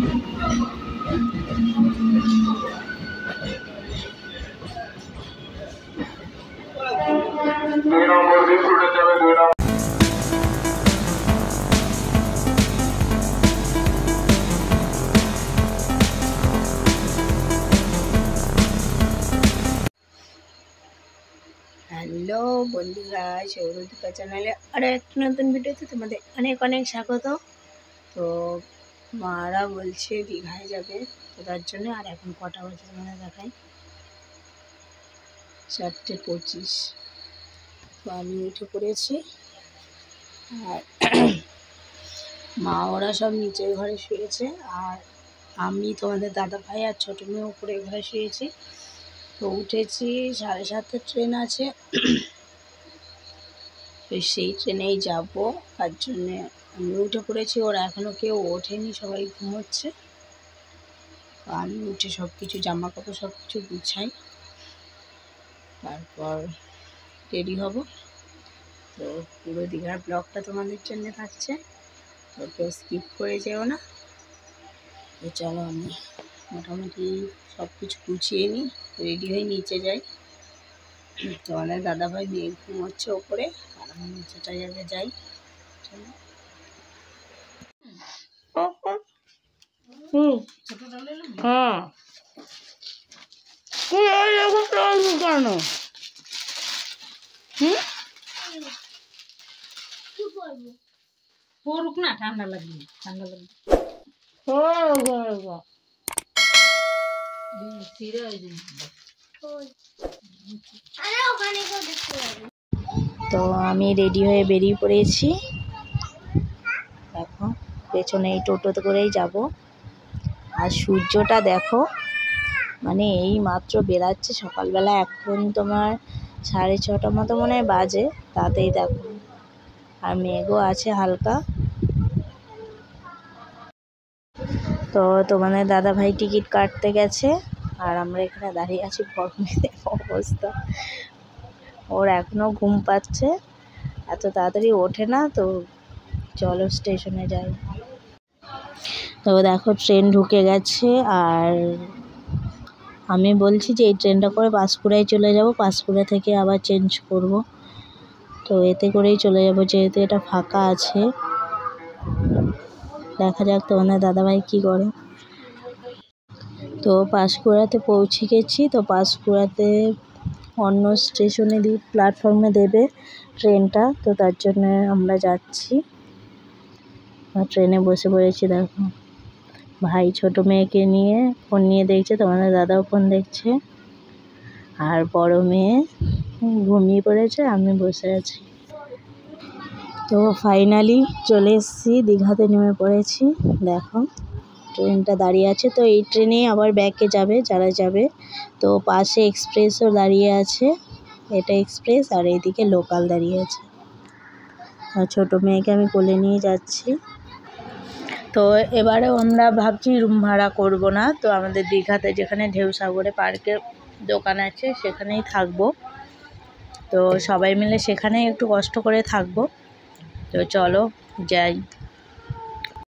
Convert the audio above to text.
Hello বন্ধুরা, সৌরদীপা চ্যানেলে আরও একটি নতুন ভিডিওতে তোমাদের অনেক অনেক স্বাগত। তো মারা বলছে দীঘায় যাবে, তো তার জন্য আর এখন কটা বাজে তোমাদের দেখাই, 4:25। তো আমি উঠে পড়েছি আর মা ওরা সব নিচের ঘরে শুয়েছে, আর আমি তোমাদের দাদা ভাই আর ছোটো মেয়ে উপরে ঘরে শুয়েছি। তো উঠেছি, 7:30 ট্রেন আছে, তো সেই ট্রেনেই যাব, তার জন্যে আমি উঠে পড়েছি। ওরা এখনও কেউ ওঠেনি, সবাই ঘুমোচ্ছে। তো আমি উঠে সব কিছু জামা কাপড় সব কিছু গুছাই, তারপর রেডি হব। তো পুরো দীঘার ব্লগটা তোমাদের জন্য থাকছে, তো কেউ স্কিপ করে যেও না। তো চলো আমি মোটামুটি সব কিছু গুছিয়ে নিই, রেডি হয়ে নিচে যাই। তোমাদের দাদাভাই মেয়ে ঘুমোচ্ছে ওপরে, আর আমি নিচেটা যাই। চলো। হ্যাঁ, কেন পড়ুক না, ঠান্ডা লাগবে। তো আমি রেডি হয়ে বেরিয়ে পড়েছি, দেখো পেছনে এই টোটোতে করেই যাব। আর সূর্যটা দেখো, মানে এই মাত্র বেরাচ্ছে সকালবেলা, এখন তোমার 6:30 মতো মনে হয় বাজে, তাতেই দেখো। আর মেঘও আছে হালকা। তো তোমাদের দাদা ভাই টিকিট কাটতে গেছে, আর আমরা এখানে দাঁড়িয়ে আছি। গরমে অবস্থা, ওর এখনও ঘুম পাচ্ছে, এত তাড়াতাড়ি ওঠে না। তো চলো স্টেশনে যাই। তো দেখো ট্রেন ঢুকে গেছে, আর আমি বলছি যে এই ট্রেনটা করে পাঁশকুড়ায় চলে যাব, পাঁশকুড়া থেকে আবার চেঞ্জ করব। তো এতে করেই চলে যাব, যেহেতু এটা ফাঁকা আছে। দেখা যাক তোমাদের দাদাভাই কী করে। তো পাঁশকুড়াতে পৌঁছে গেছি। তো পাঁশকুড়াতে অন্য স্টেশনে প্ল্যাটফর্মে দেবে ট্রেনটা, তো তার জন্য আমরা যাচ্ছি। ট্রেনে বসে পড়েছি, দেখো ভাই ছোট মেয়েকে নিয়ে ফোন নিয়ে দেখছে, তোমাদের দাদাও ফোন দেখছে, আর বড় মেয়ে ঘুমিয়ে পড়েছে, আমি বসে আছি। তো ফাইনালি চলে এসেছি, দীঘাতে নেমে পড়েছি। দেখো ট্রেনটা দাঁড়িয়ে আছে, তো এই ট্রেনেই আবার ব্যাকে যাবে যারা যাবে। তো পাশে এক্সপ্রেসও দাঁড়িয়ে আছে, এটা এক্সপ্রেস, আর এইদিকে লোকাল দাঁড়িয়ে আছে। আর ছোটো মেয়েকে আমি কোলে নিয়ে যাচ্ছি। তো এবারেও আমরা ভাবছি রুম ভাড়া করব না, তো আমাদের দীঘাতে যেখানে ঢেউসাগরে পার্কের দোকান আছে সেখানেই থাকবো। তো সবাই মিলে সেখানেই একটু কষ্ট করে থাকবো। তো চলো যাই,